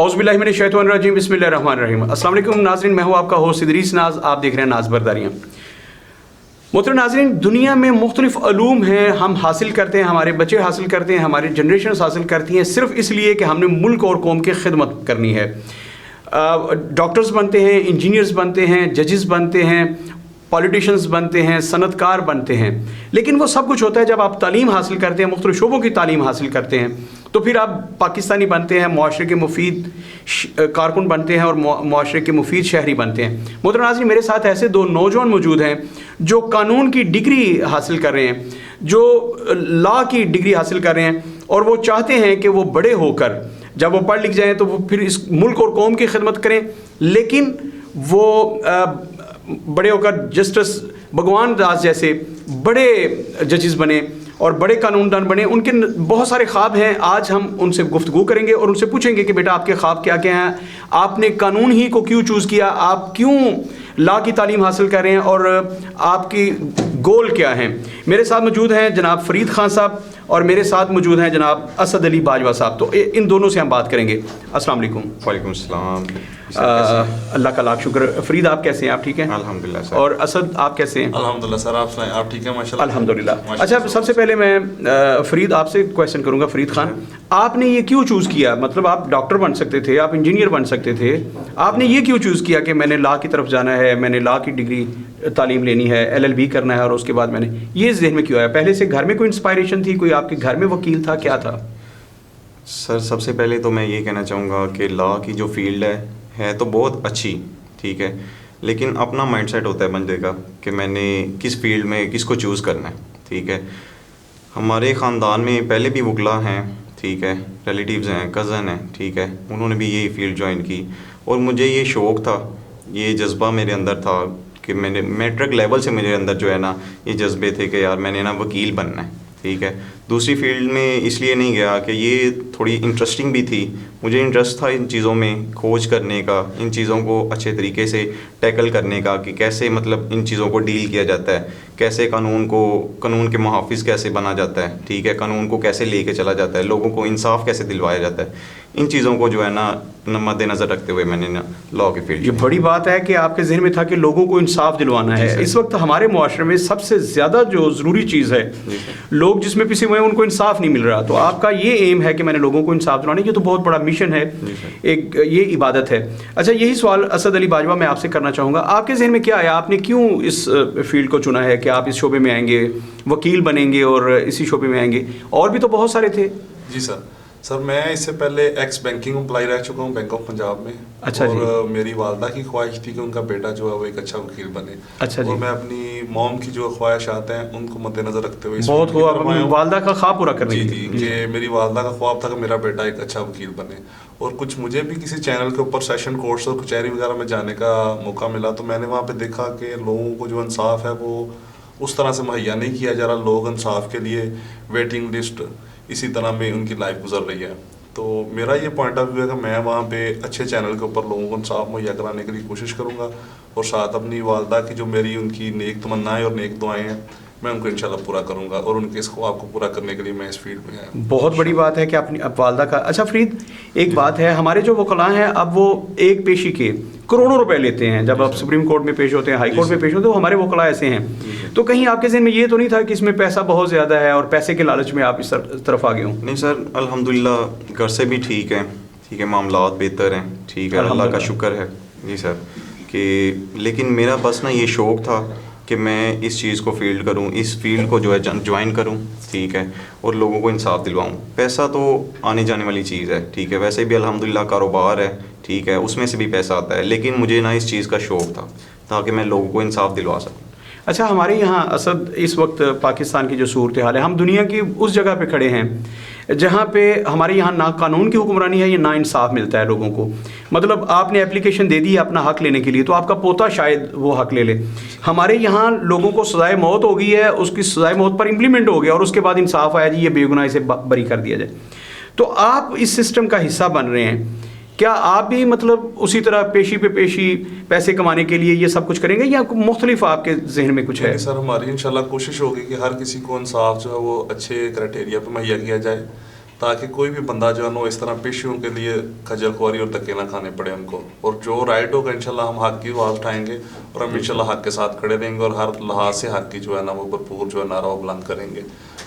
औज़ बिल्लाहि मिनश शैतानिर रजीम, बिस्मिल्लाहिर रहमानिर रहीम। अस्सलाम वालेकुम नाज़रीन, मैं हूँ आपका होस्ट इदरीस नाज, आप देख रहे हैं नाज़ बरदारियाँ। मोहतरम नाज़रीन, दुनिया में मुख्तलिफ़ अलूम हैं, हम हासिल करते हैं, हमारे बच्चे हासिल करते हैं, हमारी जनरेशन हासिल करती हैं सिर्फ़ इसलिए कि हमने मुल्क और कौम की खिदमत करनी है। डॉक्टर्स बनते हैं, इंजीनियर्स बनते हैं, जजेस बनते हैं, पॉलिटिशियंस बनते हैं, सनतकार बनते हैं, लेकिन वो सब कुछ होता है जब आप तालीम हासिल करते हैं, मुख्तलिफ़ शोबों की तालीम हासिल करते हैं, तो फिर आप पाकिस्तानी बनते हैं, मुआशरे के मुफीद कारकुन बनते हैं और मुआशरे के मुफीद शहरी बनते हैं। मोहतरम नाज़रीन, मेरे साथ ऐसे दो नौजवान मौजूद हैं जो कानून की डिग्री हासिल कर रहे हैं, जो लॉ की डिग्री हासिल कर रहे हैं, और वो चाहते हैं कि वो बड़े होकर जब वो पढ़ लिख जाएँ तो वो फिर इस मुल्क और कौम की खिदमत करें, लेकिन वो बड़े होकर जस्टिस भगवान दास जैसे बड़े जजेस बने और बड़े कानूनदान बने। उनके बहुत सारे ख्वाब हैं। आज हम उनसे गुफ्तगू करेंगे और उनसे पूछेंगे कि बेटा आपके ख्वाब क्या क्या हैं, आपने कानून ही को क्यों चूज़ किया, आप क्यों लॉ की तालीम हासिल कर रहे हैं और आपकी गोल क्या हैं। मेरे साथ मौजूद हैं जनाब फरीद खान साहब और मेरे साथ मौजूद हैं जनाब असद अली बाजवा साहब। तो इन दोनों से हम बात करेंगे। अस्सलाम वालेकुम। वालेकुम अस्सलाम। अल्लाह का लाख शुक्र। फरीद आप कैसे हैं? आप ठीक हैं? अल्हम्दुलिल्लाह सर। और असद आप कैसे हैं? अल्हम्दुलिल्लाह सर, आप सुनाएं, आप ठीक हैं? माशाल्लाह अल्हम्दुलिल्लाह। अच्छा, सबसे पहले मैं फरीद आपसे क्वेश्चन करूंगा। फरीद खान, आपने ये क्यों चूज़ किया? मतलब आप डॉक्टर बन सकते थे, आप इंजीनियर बन सकते थे, आपने ये क्यों चूज़ किया कि मैंने लॉ की तरफ जाना है, मैंने लॉ की डिग्री तालीम लेनी है, LLB करना है, और उसके बाद मैंने ये ज़हन में क्यों आया? पहले से घर में कोई इंस्पायरेशन थी, कोई आपके घर में वकील था, क्या था? सर सबसे पहले तो मैं ये कहना चाहूँगा कि लॉ की जो फील्ड है तो बहुत अच्छी, ठीक है, लेकिन अपना माइंडसेट होता है बंदे का कि मैंने किस फील्ड में किसको चूज़ करना है, ठीक है। हमारे ख़ानदान में पहले भी वकला हैं, ठीक है, रिलेटिव्स हैं, कज़न हैं, ठीक है, उन्होंने भी यही फील्ड ज्वाइन की और मुझे ये शौक़ था, ये जज्बा मेरे अंदर था कि मैंने मैट्रिक लेवल से मेरे अंदर जो है ना ये जज्बे थे कि यार मैंने ना वकील बनना है, ठीक है। दूसरी फील्ड में इसलिए नहीं गया कि ये थोड़ी इंटरेस्टिंग भी थी, मुझे इंटरेस्ट था इन चीज़ों में खोज करने का, इन चीज़ों को अच्छे तरीके से टैकल करने का कि कैसे मतलब इन चीज़ों को डील किया जाता है, कैसे कानून के मुहाफ़िज़ कैसे बना जाता है, ठीक है, कानून को कैसे लेके चला जाता है, लोगों को इंसाफ कैसे दिलवाया जाता है। इन चीज़ों को जो है ना मद्देनज़र रखते हुए मैंने ना लॉ की फील्ड। ये बड़ी बात है कि आपके ज़हन में था कि लोगों को इंसाफ दिलवाना है। इस वक्त हमारे मुआशरे में सबसे ज़्यादा जो ज़रूरी चीज़ है, लोग जिसमें पिसे हुए हैं उनको इंसाफ नहीं मिल रहा, तो आपका ये एम है कि मैंने लोगों को इंसाफ दिलवाना, ये तो बहुत बड़ा मिशन है, एक ये इबादत है। अच्छा, यही सवाल असद अली बाजवा मैं आपसे करना चाहूँगा, आपके ज़हन में क्या आया, आपने क्यों इस फील्ड को चुना है कि आप इस शोबे में आएंगे, वकील बनेंगे और इसी शोबे में आएंगे? और भी तो बहुत सारे थे। जी सर, मैं इससे पहले एक्स बैंकिंग एम्प्लॉय रह चुका हूँ बैंक ऑफ पंजाब में। अच्छा और जी। मेरी वालदा की ख्वाहिश थी कि उनका बेटा जो है वो एक अच्छा वकील बने। अच्छा जी। और मैं अपनी मॉम की जो ख्वाहिशात हैं उनको मद्देनज़र रखते हुए बहुत हुआ वालदा का ख्वाब पूरा करने जी कि मेरी वालदा का ख्वाब था कि मेरा बेटा एक अच्छा वकील बने। और कुछ मुझे भी किसी चैनल के ऊपर सेशन कोर्ट्स और कचहरी वगैरह में जाने का मौका मिला, तो मैंने वहाँ पर देखा कि लोगों को जो इंसाफ है वो उस तरह से मुहैया नहीं किया जा रहा। लोग इंसाफ के लिए वेटिंग लिस्ट इसी तरह में उनकी लाइफ गुजर रही है। तो मेरा ये पॉइंट ऑफ व्यू है कि मैं वहाँ पे अच्छे चैनल के ऊपर लोगों को इंसाफ मुहैया कराने के लिए कोशिश करूँगा और साथ अपनी वालदा की जो मेरी उनकी नेक तमन्नाएं और नेक दुआएं हैं मैं उनको इंशाल्लाह पूरा करूँगा और उनके इस ख्वाब को पूरा करने के लिए मैं इस फील्ड में आया। बहुत बड़ी बात है कि अपनी वालदा का। अच्छा फरीद, एक बात है, हमारे जो वकला हैं अब वो एक पेशी के करोड़ों रुपए लेते हैं, जब आप सुप्रीम कोर्ट में पेश होते हैं, हाई कोर्ट में पेश होते हैं, तो हमारे वकला ऐसे हैं। तो कहीं आपके ज़हन में ये तो नहीं था कि इसमें पैसा बहुत ज़्यादा है और पैसे के लालच में आप इस तरफ आ गए हों? नहीं सर, अल्हम्दुलिल्लाह घर से भी ठीक है, ठीक है, मामलात बेहतर हैं, ठीक है, अल्लाह का शुक्र है। जी सर, कि लेकिन मेरा बस ना ये शौक़ था कि मैं इस चीज़ को फील्ड करूं, इस फील्ड को जो है ज्वाइन करूं, ठीक है, और लोगों को इंसाफ दिलवाऊं। पैसा तो आने जाने वाली चीज़ है, ठीक है, वैसे भी अल्हम्दुलिल्लाह कारोबार है, ठीक है, उसमें से भी पैसा आता है, लेकिन मुझे ना इस चीज़ का शौक़ था ताकि मैं लोगों को इंसाफ दिलवा सकूँ। अच्छा, हमारे यहाँ असद इस वक्त पाकिस्तान की जो सूरत हाल है, हम दुनिया की उस जगह पे खड़े हैं जहाँ पे हमारे यहाँ ना कानून की हुक्मरानी है, ये ना इंसाफ मिलता है लोगों को। मतलब आपने एप्लीकेशन दे दी है अपना हक़ लेने के लिए, तो आपका पोता शायद वो हक़ ले ले। हमारे यहाँ लोगों को सज़ाए मौत हो गई है, उसकी सज़ाए मौत पर इम्प्लीमेंट हो गया और उसके बाद इंसाफ आया जी ये बेगुनाह से बरी कर दिया जाए। तो आप इस सिस्टम का हिस्सा बन रहे हैं, क्या आप भी मतलब उसी तरह पेशी पे पेशी पैसे कमाने के लिए ये सब कुछ करेंगे या मुख्तलिफ आपके जहन में कुछ है? सर, हमारी इंशाल्लाह कोशिश होगी कि हर किसी को इंसाफ जो है वो अच्छे क्राइटेरिया पर मुहैया किया जाए। ताकि कोई भी बंदा जो है ना वो इस तरह पेशियों के लिए खजल खुआरी और धक्के ना खाने पड़े उनको, और जो राइट होगा इंशाल्लाह हम हक की आवाज़ उठाएंगे और हम इंशाल्लाह हक के साथ खड़े रहेंगे और हर लिहाज से हक की जो है ना वो भरपूर जो है नारा वो बुलंद करेंगे।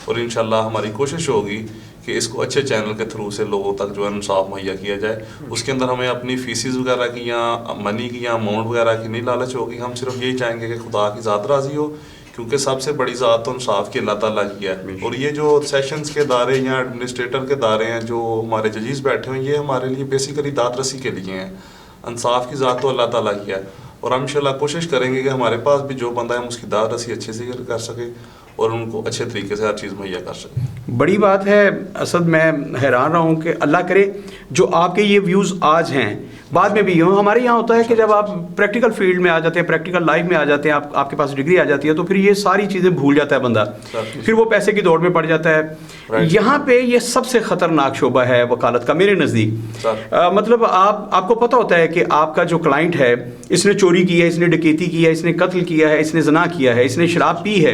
और इंशाल्लाह हमारी कोशिश होगी कि इसको अच्छे चैनल के थ्रू से लोगों तक जो है इंसाफ मुहैया किया जाए। उसके अंदर हमें अपनी फीसिस वगैरह की या मनी की या अमाउंट वगैरह की नहीं लालच होगी, हम सिर्फ यही चाहेंगे कि खुदा की ज़ात राज़ी हो, क्योंकि सबसे बड़ी ज़ात तो इंसाफ की अल्लाह ताला की है। और ये जो सेशंस के दायरे या एडमिनिस्ट्रेटर के दायरे हैं जो हमारे जजीज़ बैठे हुए हैं, ये हमारे लिए बेसिकली दाद रसी के लिए हैं। इंसाफ की ज़ात तो अल्लाह ताला की है, और हम इंशाल्लाह कोशिश करेंगे कि हमारे पास भी जो बंदा है हम उसकी दाद रसी अच्छे से कर सके और उनको अच्छे तरीके से हर चीज़ मुहैया कर सके। बड़ी बात है असद, मैं हैरान रहा हूँ कि अल्लाह करे जो आपके ये व्यूज़ आज हैं बाद में भी यूँ। हमारे यहाँ होता है कि जब आप प्रैक्टिकल फील्ड में आ जाते हैं, प्रैक्टिकल लाइफ में आ जाते हैं, आपके पास डिग्री आ जाती है, तो फिर ये सारी चीज़ें भूल जाता है बंदा, फिर वो पैसे की दौड़ में पड़ जाता है। यहाँ पे ये सबसे ख़तरनाक शोबा है वकालत का मेरे नज़दीक। मतलब आपको पता होता है कि आपका जो क्लाइंट है इसने चोरी की है, इसने डकैती की है, इसने कत्ल किया है, इसने जना किया है, इसने शराब पी है,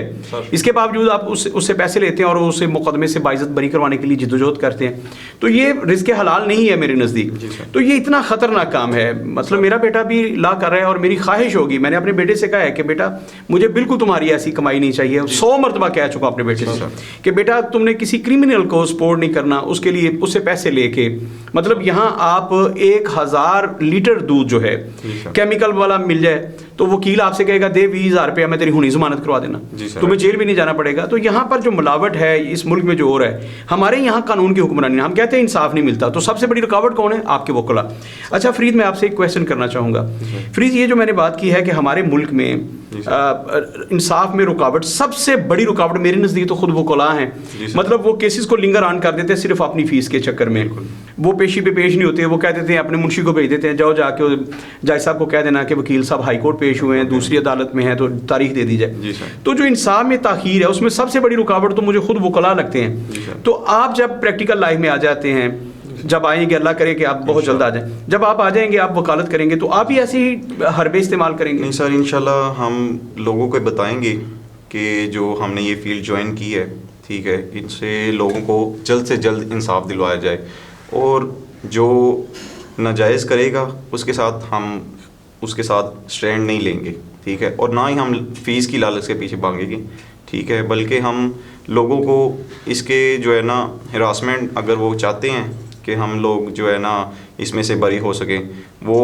इसके बावजूद आप उससे पैसे लेते हैं और उसे मुकदमे से बाइज्जत बरी करवाने के लिए जिद्दोजहद करते हैं। तो ये रिज़्क़ हलाल नहीं है मेरे नज़दीक। तो ये इतना ख़तरनाक काम है। मतलब मेरा बेटा भी ला कर रहा है और मेरी ख्वाहिश होगी, मैंने अपने बेटे से कहा है कि बेटा मुझे बिल्कुल तुम्हारी ऐसी कमाई नहीं चाहिए। 100 मरतबा कह चुका अपने बेटे से कि बेटा तुमने किसी क्रिमिनल को सपोर्ट नहीं करना, उसके लिए उससे पैसे लेके। मतलब यहाँ आप 1000 लीटर दूध जो है केमिकल वाला मिल जाए तो वकील आपसे कहेगा दे 20,000 रुपया, मैं तेरी हुनी ज़मानत करवा देना, तुम्हें जेल भी नहीं जाना पड़ेगा। तो यहाँ पर जो मिलावट है इस मुल्क में जो हो रहा है, हमारे यहाँ कानून की हुक्मरानी, हम कहते हैं इंसाफ नहीं मिलता, तो सबसे बड़ी रुकावट कौन है? आपके वकला। अच्छा फरीद, मैं आपसे एक क्वेश्चन करना चाहूँगा। फरीद, ये जो मैंने बात की है कि हमारे मुल्क में इंसाफ में रुकावट, सबसे बड़ी रुकावट मेरे नज़दीक तो खुद वकला हैं। मतलब वो केसेस को लिंगर ऑन कर देते हैं सिर्फ अपनी फ़ीस के चक्कर में, वो पेशी पे पेश नहीं होते। वो कह देते हैं अपने मुंशी को भेज देते हैं, जाओ जाके जज साहब को कह देना कि वकील साहब हाई कोर्ट पेश हुए हैं, दूसरी अदालत में है तो तारीख दे दी जाए। तो जो इंसाफ में ताख़ीर है उसमें सबसे बड़ी रुकावट तो मुझे खुद वकला लगते हैं। तो आप जब प्रैक्टिकल लाइफ में आ जाते हैं, जब आएंगे, अल्लाह करे कि आप बहुत जल्द आ जाएं, जब आप आ जाएंगे आप वकालत करेंगे तो आप ही ऐसे ही हरबे इस्तेमाल करेंगे? नहीं सर, इंशाल्लाह हम लोगों को बताएंगे कि जो हमने ये फील्ड ज्वाइन की है, ठीक है, इनसे लोगों को जल्द से जल्द इंसाफ दिलवाया जाए, और जो नाजायज़ करेगा उसके साथ स्टैंड नहीं लेंगे, ठीक है, और ना ही हम फ़ीस की लालच के पीछे भागेंगे, ठीक है, बल्कि हम लोगों को इसके जो है ना हरासमेंट, अगर वो चाहते हैं कि हम लोग जो है ना इसमें से बरी हो सकें, वो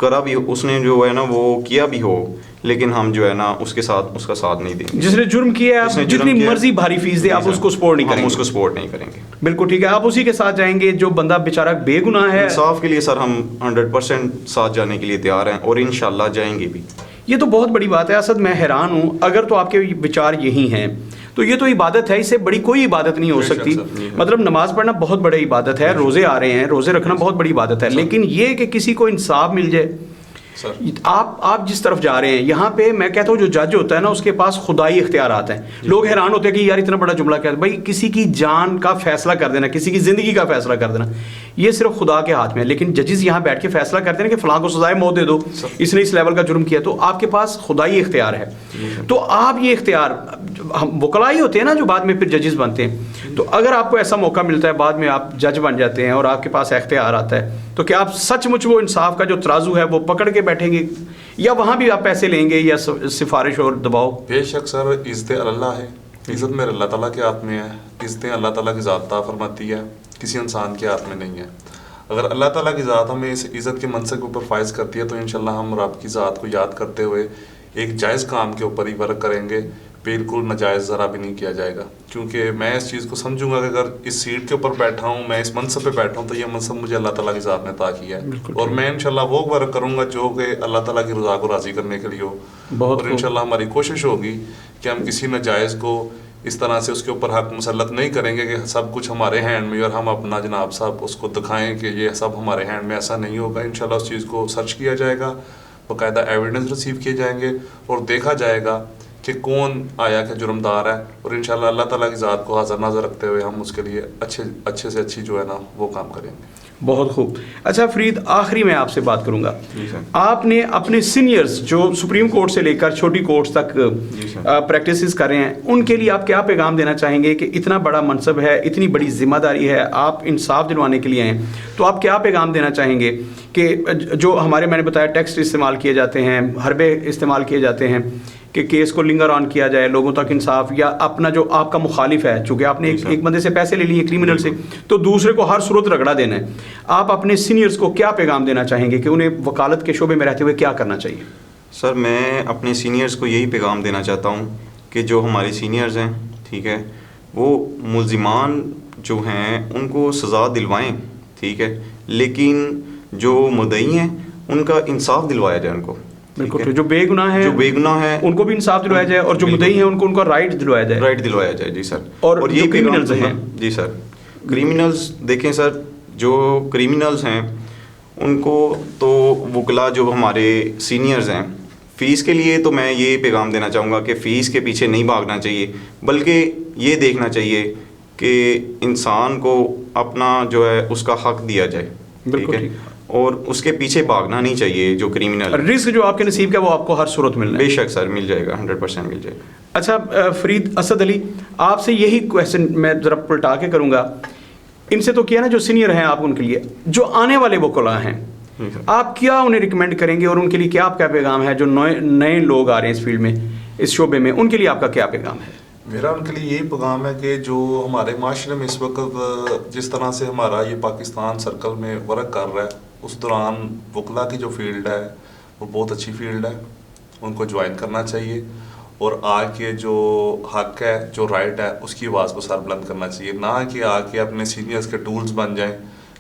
करा भी, उसने जो है ना वो किया भी हो, लेकिन हम जो है ना उसका साथ नहीं देंगे। जिसने जुर्म किया है जितनी मर्जी भारी फीस दे, आप उसको सपोर्ट नहीं करेंगे? उसको सपोर्ट नहीं करेंगे। बिल्कुल ठीक है, आप उसी के साथ जाएंगे जो बंदा बेचारा बेगुनाह है। इंसाफ के लिए सर हम 100% साथ जाने के लिए तैयार हैं और इंशाल्लाह जाएंगे भी। ये तो बहुत बड़ी बात है असद, मैं हैरान हूँ। अगर तो आपके विचार यही हैं तो ये तो इबादत है, इससे बड़ी कोई इबादत नहीं हो सकती। मतलब नमाज पढ़ना बहुत बड़ी इबादत है, रोज़े आ रहे हैं, रोज़े रखना बहुत बड़ी इबादत है, लेकिन ये कि किसी को इंसाफ मिल जाए। आप जिस तरफ जा रहे हैं, यहाँ पे मैं कहता हूँ जो जज होता है ना उसके पास खुदाई इख्तियारात हैं। लोग हैरान होते हैं कि यार इतना बड़ा जुमला क्या है भाई, किसी की जान का फैसला कर देना, किसी की ज़िंदगी का फैसला कर देना, ये सिर्फ खुदा के हाथ में है। लेकिन जजेस यहाँ बैठ के फैसला करते हैं कि फ़लाँ को सजाए मौत दे दो, इसने इस लेवल का जुर्म किया, तो आपके पास खुदाई इख्तियार है। तो आप ये इख्तियार, हम वकला ही होते हैं ना जो बाद में फिर जजेस बनते हैं, तो अगर आपको ऐसा मौका मिलता है बाद में आप जज बन जाते हैं और आपके पास इख्तियार आता है, तो क्या आप सचमुच वो इंसाफ का जो तराजू है वो पकड़ के बैठेंगे, या वहाँ भी आप पैसे लेंगे या सिफारिश और दबाव? बेशक सर, इज़्ज़त अल्लाह है, इज़्ज़त मेरे अल्लाह ताला के हाथ में है, इज़्ज़तें अल्लाह ताला की ज़ात अता फरमाती है, किसी इंसान के हाथ में नहीं है। अगर अल्लाह ताला की ज़ात हमें इस इज़्ज़त के मनसब के ऊपर फायज करती है तो इंशाल्लाह हम रब की ज़ात को याद करते हुए एक जायज़ काम के ऊपर ही वर्क करेंगे, बिल्कुल नाजायज़ ज़रा भी नहीं किया जाएगा। क्योंकि मैं इस चीज़ को समझूंगा कि अगर इस सीट के ऊपर बैठा हूँ, मैं इस मनसब पे बैठा हूँ, तो ये मनसब मुझे अल्लाह ताला की ज़ात ने अता किया है, और मैं इंशाल्लाह वो वर्क करूँगा जो कि अल्लाह ताला की रज़ा को राज़ी करने के लिए हो। और इंशाल्लाह हमारी कोशिश होगी कि हम किसी नाजायज़ को इस तरह से उसके ऊपर हक मुसल्लत नहीं करेंगे कि सब कुछ हमारे हैंड में और हम अपना जनाब साहब उसको दिखाएं कि ये सब हमारे हैंड में। ऐसा नहीं होगा। इंशाल्लाह उस चीज़ को सर्च किया जाएगा, बाकायदा एविडेंस रिसीव किए जाएंगे और देखा जाएगा कि कौन आया के जुर्मदार है, और इंशाल्लाह अल्लाह ताला की ज़ात को हाज़िर नाज़र रखते हुए हम उसके लिए अच्छे से अच्छी जो है ना वो काम करेंगे। بہت خوب. اچھا فرید, آخری میں آپ سے بات کروں گا. جی سر. آپ نے اپنے سینئرز جو سپریم کورٹ سے لے کر چھوٹی کورٹس تک پریکٹسز کر رہے ہیں, ان کے لیے آپ کیا پیغام دینا چاہیں گے کہ اتنا بڑا منصب ہے, اتنی بڑی ذمہ داری ہے, آپ انصاف دلوانے کے لیے ہیں, تو آپ کیا پیغام دینا چاہیں گے کہ جو ہمارے, میں نے بتایا ٹیکسٹ استعمال کیے جاتے ہیں, حربے استعمال کیے جاتے ہیں کہ کیس کو لنگر آن کیا جائے, لوگوں تک انصاف, یا اپنا جو آپ کا مخالف ہے, چونکہ آپ نے ایک بندے سے پیسے لے لیے کرمنل سے, تو دوسرے کو ہر صورت رگڑا دینا ہے. آپ اپنے سینئرز کو کیا پیغام دینا چاہیں گے کہ انہیں وکالت کے شعبے میں رہتے ہوئے کیا کرنا چاہیے؟ سر میں اپنے سینئرز کو یہی پیغام دینا چاہتا ہوں کہ جو ہمارے سینئرز ہیں, ٹھیک ہے, وہ ملزمان جو ہیں ان کو سزا دلوائیں, ٹھیک ہے, لیکن جو مدعی ہیں ان کا انصاف دلوایا جائے ان کو. بالکل, جو بے گناہ ہیں, جو بے گناہ ہیں ان کو بھی انصاف دلوایا جائے, اور جو مدعی ہیں ان کو ان کا رائٹ دلوایا جائے. رائٹ دلوایا جائے, جی سر. اور یہ کرمنلز ہیں, جی سر, کرمنلز دیکھیں سر, جو کرمنلز ہیں ان کو تو وکلا جو ہمارے سینئرز ہیں, فیس کے لیے تو میں یہ پیغام دینا چاہوں گا کہ فیس کے پیچھے نہیں بھاگنا چاہیے, بلکہ یہ دیکھنا چاہیے کہ انسان کو اپنا جو ہے اس کا حق دیا جائے. ٹھیک ہے, اور اس کے پیچھے بھاگنا نہیں چاہیے. جو کرمنل رزق جو آپ کے نصیب کا وہ آپ کو ہر صورت ملنا ہے. بے شک سر, مل جائے گا, 100% مل جائے گا. اچھا فرید اسد علی, آپ سے یہی کویشچن میں ذرا پلٹا کے کروں گا. ان سے تو کیا نا جو سینئر ہیں آپ ان کے لیے, جو آنے والے وکلاء ہیں, آپ کیا انہیں ریکمینڈ کریں گے, اور ان کے لیے کیا آپ کا پیغام ہے, جو نئے لوگ آ رہے ہیں اس فیلڈ میں, اس شعبے میں, ان کے لیے آپ کا کیا پیغام ہے؟ میرا ان کے لیے یہی پیغام ہے کہ جو ہمارے معاشرے میں اس وقت جس طرح سے ہمارا یہ پاکستان سرکل میں ورک کر رہا ہے, اس دوران وکلا کی جو فیلڈ ہے وہ بہت اچھی فیلڈ ہے, ان کو جوائن کرنا چاہیے, اور آ کے جو حق ہے, جو رائٹ ہے, اس کی آواز کو سر بلند کرنا چاہیے, نہ کہ آ کے اپنے سینئرز کے ٹولز بن جائیں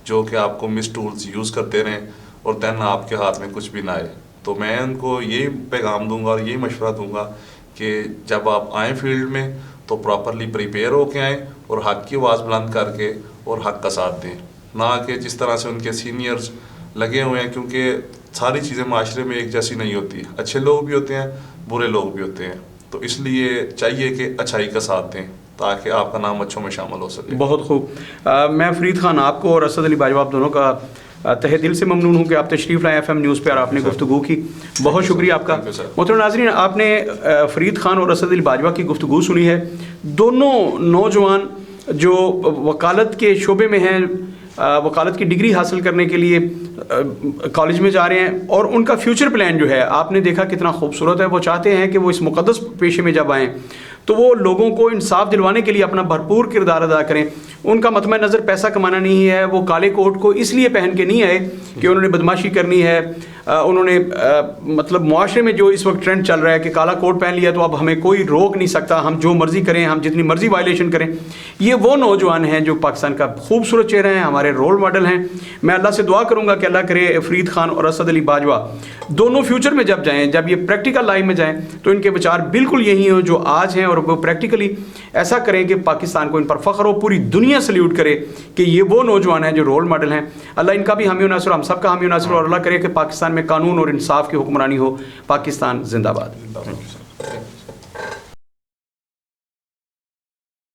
جو کہ آپ کو مس ٹولز یوز کرتے رہیں اور دین آپ کے ہاتھ میں کچھ بھی نہ آئے. تو میں ان کو یہ پیغام دوں گا اور یہ مشورہ دوں گا کہ جب آپ آئیں فیلڈ میں تو پراپرلی پریپیئر ہو کے آئیں اور حق کی آواز بلند کر کے اور حق کا ساتھ دیں, نہ کہ جس طرح سے ان کے سینئرز لگے ہوئے ہیں, کیونکہ ساری چیزیں معاشرے میں ایک جیسی نہیں ہوتی, اچھے لوگ بھی ہوتے ہیں, برے لوگ بھی ہوتے ہیں, تو اس لیے چاہیے کہ اچھائی کا ساتھ دیں تاکہ آپ کا نام اچھوں میں شامل ہو سکے. بہت خوب. میں فرید خان آپ کو اور اسد علی باجوہ آپ دونوں کا تہہ دل سے ممنون ہوں کہ آپ تشریف لائے FM نیوز پہ اور آپ نے گفتگو کی. بہت شکریہ آپ کا. محترم ناظرین, آپ نے فرید خان اور اسد علی باجوہ کی گفتگو سنی ہے. دونوں نوجوان جو وکالت کے شعبے میں ہیں, وکالت کی ڈگری حاصل کرنے کے لیے کالج میں جا رہے ہیں, اور ان کا فیوچر پلان جو ہے آپ نے دیکھا کتنا خوبصورت ہے. وہ چاہتے ہیں کہ وہ اس مقدس پیشے میں جب آئیں تو وہ لوگوں کو انصاف دلوانے کے لیے اپنا بھرپور کردار ادا کریں. ان کا مطمع نظر پیسہ کمانا نہیں ہے, وہ کالے کوٹ کو اس لیے پہن کے نہیں آئے کہ انہوں نے بدماشی کرنی ہے, انہوں نے مطلب معاشرے میں جو اس وقت ٹرینڈ چل رہا ہے کہ کالا کوٹ پہن لیا تو اب ہمیں کوئی روک نہیں سکتا, ہم جو مرضی کریں, ہم جتنی مرضی وائلیشن کریں. یہ وہ نوجوان ہیں جو پاکستان کا خوبصورت چہرہ ہیں, ہمارے رول ماڈل ہیں. میں اللہ سے دعا کروں گا کہ اللہ کرے فرید خان اور اسد علی باجوہ دونوں فیوچر میں جب جائیں, جب یہ پریکٹیکل لائف میں جائیں, تو ان کے وچار بالکل یہی ہوں جو آج ہیں, اور وہ پریکٹیکلی ایسا کریں کہ پاکستان کو ان پر فخر ہو, پوری دنیا سلیوٹ کرے کہ یہ وہ نوجوان ہیں جو رول ماڈل ہیں. اللہ ان کا بھی حامی و ناصر, ہم سب کا حامی و ناصر, اور اللہ کرے کہ پاکستان میں قانون اور انصاف کی حکمرانی ہو. پاکستان زندہ باد.